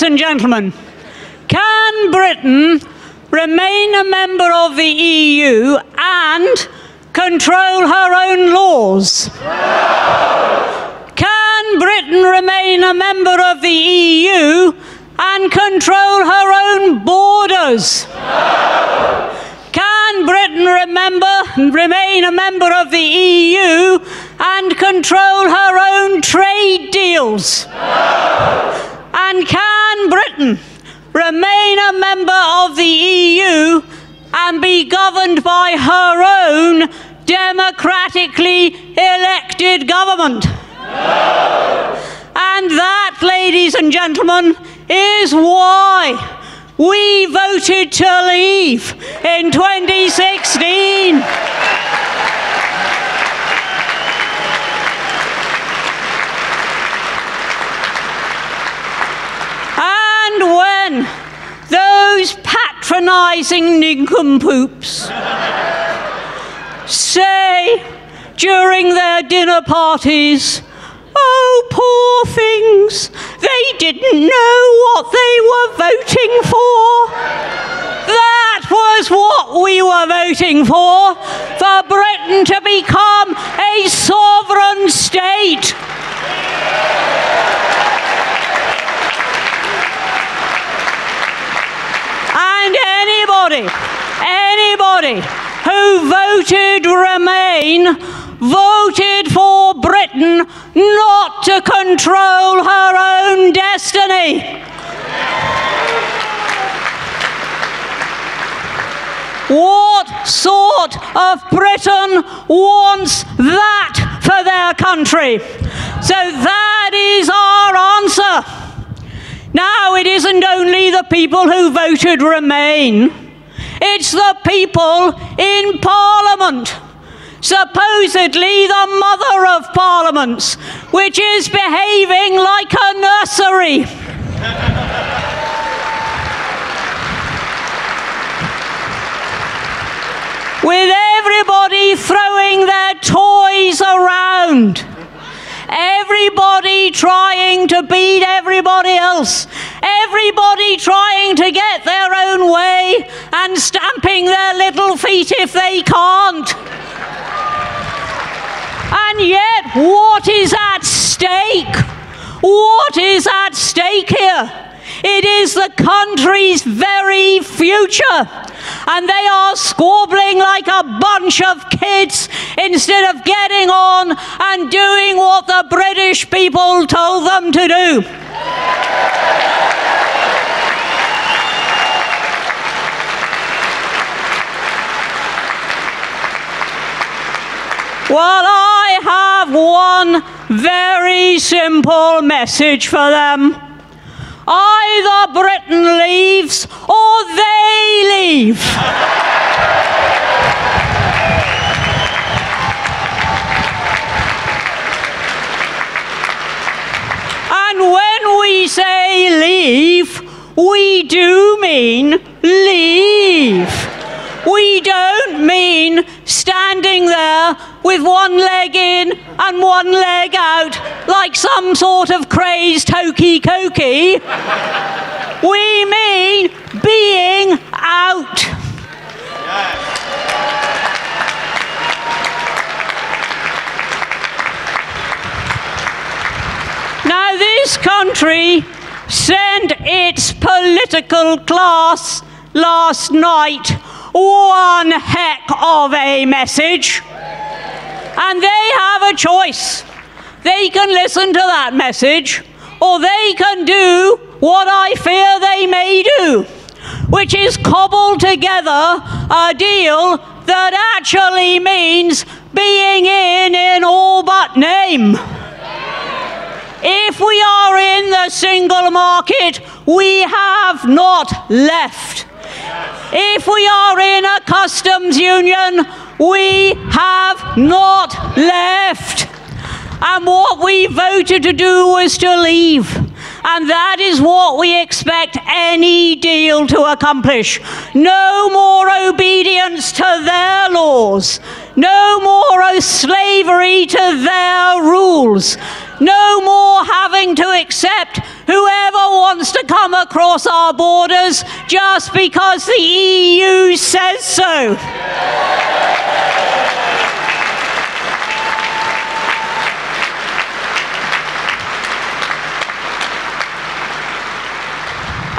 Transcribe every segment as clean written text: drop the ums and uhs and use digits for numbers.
ladies and gentlemen, can Britain remain a member of the EU and control her own laws? Can Britain remain a member of the EU and control her own borders? Can Britain remain a member of the EU and control her own trade deals? And can Britain remain a member of the EU and be governed by her own democratically elected government? And that, ladies and gentlemen, is why we voted to leave in 2016. And when those patronising nincompoops say during their dinner parties, "Oh, poor things, they didn't know what they were voting for," that was what we were voting for Britain to become a sovereign state. And anybody who voted Remain voted for Britain not to control her own destiny. What sort of Britain wants that for their country? So that is our answer. Now, it isn't only the people who voted Remain, it's the people in Parliament, supposedly the mother of parliaments, which is behaving like a nursery. With everybody throwing their toys around, everybody trying to beat everybody else, everybody trying to get their own way and stamping their little feet if they can't. And yet, what is at stake? What is at stake here? It is the country's very future. And they are squabbling like a bunch of kids instead of getting on and doing what the British people told them to do. Well, I have one very simple message for them. Either Britain leaves or they leave. And when we say leave, we do mean leave. We don't mean standing there with one leg in and one leg out like some sort of crazed hokey-cokey. We mean being out. Now, this country sent its political class last night one heck of a message. And they have a choice. They can listen to that message, or they can do what I fear they may do, which is cobble together a deal that actually means being in all but name. If we are in the single market, we have not left. If we are in a customs union, we have not left. And what we voted to do was to leave. And that is what we expect any deal to accomplish. No more obedience to their laws. No more slavery to their rules. No more having to accept whoever wants to come across our borders just because the EU says so.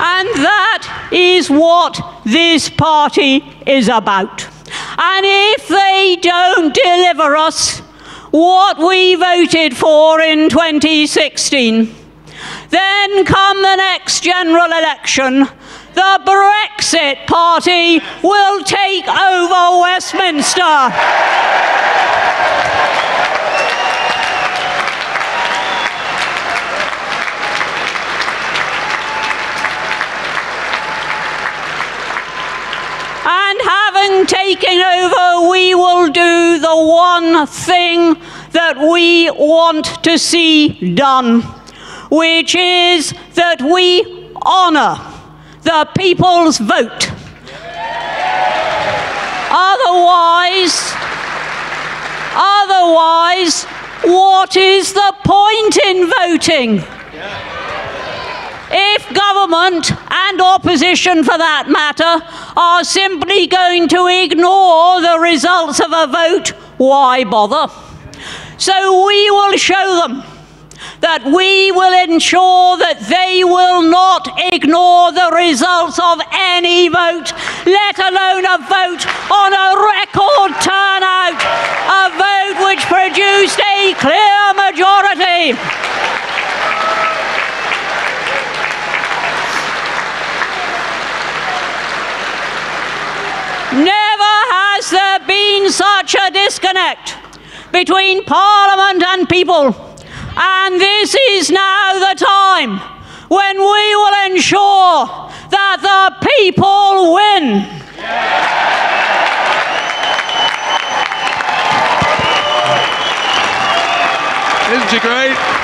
And that is what this party is about. And if they don't deliver us what we voted for in 2016, then come the next general election, the Brexit party will take over Westminster. And having taken over, we will do the one thing that we want to see done, which is that we honour the people's vote. Otherwise, what is the point in voting? If government, and opposition for that matter, are simply going to ignore the results of a vote, why bother? So we will show them that we will ensure that they will not ignore the results of any vote, let alone a vote on a record turnout, a vote which produced a clear majority. Never has there been such a disconnect between Parliament and people, and this is now the time when we will ensure that the people win. Isn't she great?